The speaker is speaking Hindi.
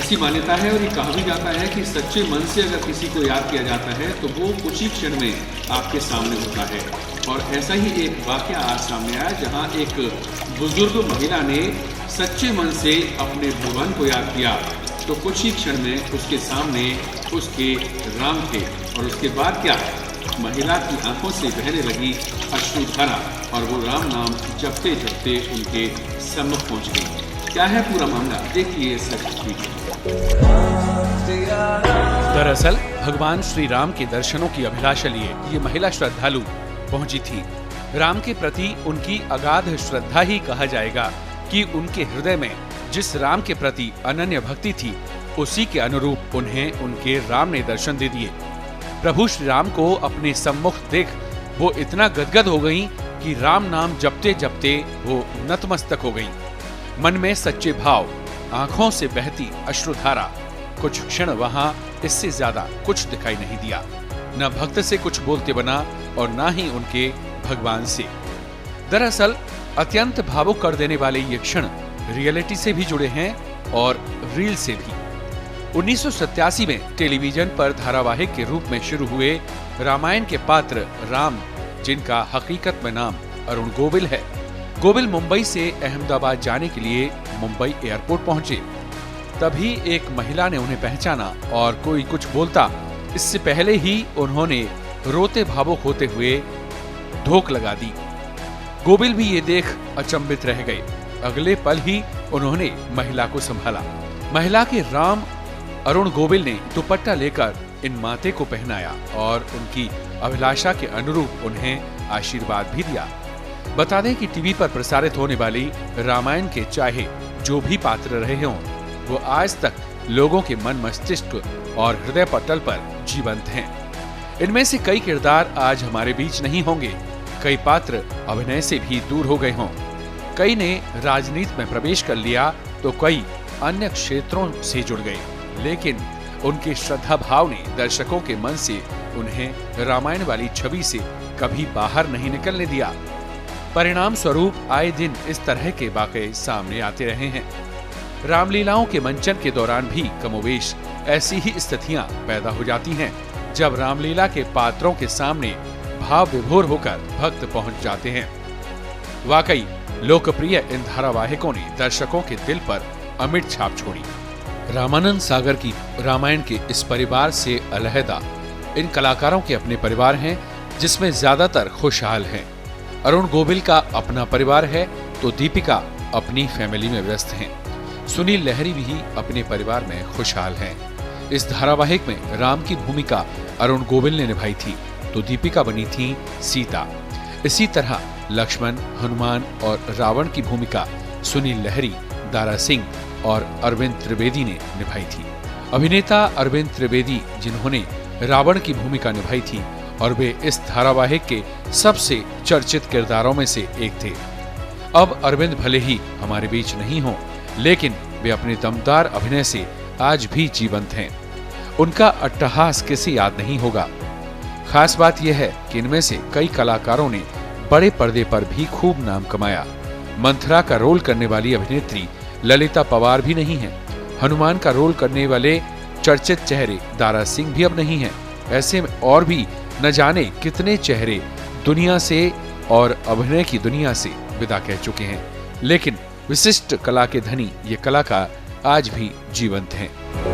ऐसी मान्यता है और ये कहा भी जाता है कि सच्चे मन से अगर किसी को याद किया जाता है तो वो कुछ ही क्षण में आपके सामने होता है। और ऐसा ही एक वाकया आज सामने आया जहां एक बुजुर्ग महिला ने सच्चे मन से अपने भगवान को याद किया तो कुछ ही क्षण में उसके सामने उसके राम थे। और उसके बाद क्या, महिला की आंखों से बहने लगी अश्रुधारा और वो राम नाम जपते जपते उनके सम्मुख पहुंच गई। क्या है पूरा मामला, देखिए सच दरअसल भगवान श्री राम के दर्शनों की अभिलाषा लिए ये महिला श्रद्धालु पहुंची थी। राम के प्रति उनकी अगाध श्रद्धा ही कहा जाएगा कि उनके हृदय में जिस राम के प्रति अनन्य भक्ति थी उसी के अनुरूप उन्हें उनके राम ने दर्शन दे दिए। प्रभु श्री राम को अपने सम्मुख देख वो इतना गदगद हो गईं कि राम नाम जपते जपते वो नतमस्तक हो गईं। मन में सच्चे भाव, आंखों से बहती अश्रुधारा, कुछ क्षण वहां इससे ज्यादा कुछ दिखाई नहीं दिया। न भक्त से कुछ बोलते बना और न ही उनके भगवान से। दरअसल अत्यंत भावुक कर देने वाले ये क्षण रियलिटी से भी जुड़े हैं और रील से भी। 1987 में टेलीविजन पर धारावाहिक के रूप में शुरू हुए रामायण के पात्र राम, जिनका हकीकत में नाम अरुण गोविल है, गोविल मुंबई से अहमदाबाद जाने के लिए मुंबई एयरपोर्ट पहुंचे। तभी एक महिला ने उन्हें पहचाना और कोई कुछ बोलता इससे पहले ही उन्होंने रोते भावुक होते हुए धोख लगा दी। गोविल भी ये देख अचंभित रह गए। अगले पल ही उन्होंने महिला को संभाला। महिला के राम अरुण गोविल ने दुपट्टा लेकर इन माते को पहनाया और उनकी अभिलाषा के अनुरूप उन्हें आशीर्वाद भी दिया। बता दें कि टीवी पर प्रसारित होने वाली रामायण के चाहे जो भी पात्र रहे हों, वो आज तक लोगों के मन मस्तिष्क और हृदय पटल पर जीवंत हैं। इनमें से कई किरदार आज हमारे बीच नहीं होंगे, कई पात्र अभिनय से भी दूर हो गए हों, कई ने राजनीति में प्रवेश कर लिया तो कई अन्य क्षेत्रों से जुड़ गए, लेकिन उनके श्रद्धा भाव ने दर्शकों के मन से उन्हें रामायण वाली छवि से कभी बाहर नहीं निकलने दिया। परिणाम स्वरूप आए दिन इस तरह के वाकये सामने आते रहे हैं। रामलीलाओं के मंचन के दौरान भी कमोवेश ऐसी ही स्थितियां पैदा हो जाती हैं, जब रामलीला के पात्रों के सामने भाव विभोर होकर भक्त पहुंच जाते हैं। वाकई लोकप्रिय इन धारावाहिकों ने दर्शकों के दिल पर अमिट छाप छोड़ी। रामानंद सागर की रामायण के इस परिवार से अलहदा इन कलाकारों के अपने परिवार हैं, जिसमें ज्यादातर खुशहाल हैं। अरुण गोविल का अपना परिवार है तो दीपिका अपनी फैमिली में व्यस्त हैं। सुनील लहरी भी अपने परिवार में खुशहाल हैं। इस धारावाहिक में राम की भूमिका अरुण गोविल ने निभाई थी तो दीपिका बनी थी सीता। इसी तरह लक्ष्मण, हनुमान और रावण की भूमिका सुनील लहरी, दारा सिंह और अरविंद त्रिवेदी ने निभाई थी। अभिनेता अरविंद त्रिवेदी जिन्होंने रावण की भूमिका निभाई थी और वे इस धारावाहिक के सबसे चर्चित किरदारों में से एक थे। अब अरविंद भले ही हमारे बीच नहीं हो, लेकिन वे अपने दमदार अभिनय से आज भी जीवंत हैं। उनका अट्टहास किसे याद नहीं होगा। खास बात यह है कि इनमें से कई कलाकारों ने बड़े पर्दे पर भी खूब नाम कमाया। मंथरा का रोल करने वाली अभिनेत्री ललिता पवार भी नहीं है। हनुमान का रोल करने वाले चर्चित चेहरे दारा सिंह भी अब नहीं हैं। ऐसे में और भी न जाने कितने चेहरे दुनिया से और अभिनय की दुनिया से विदा कह चुके हैं, लेकिन विशिष्ट कला के धनी ये कलाकार आज भी जीवंत हैं।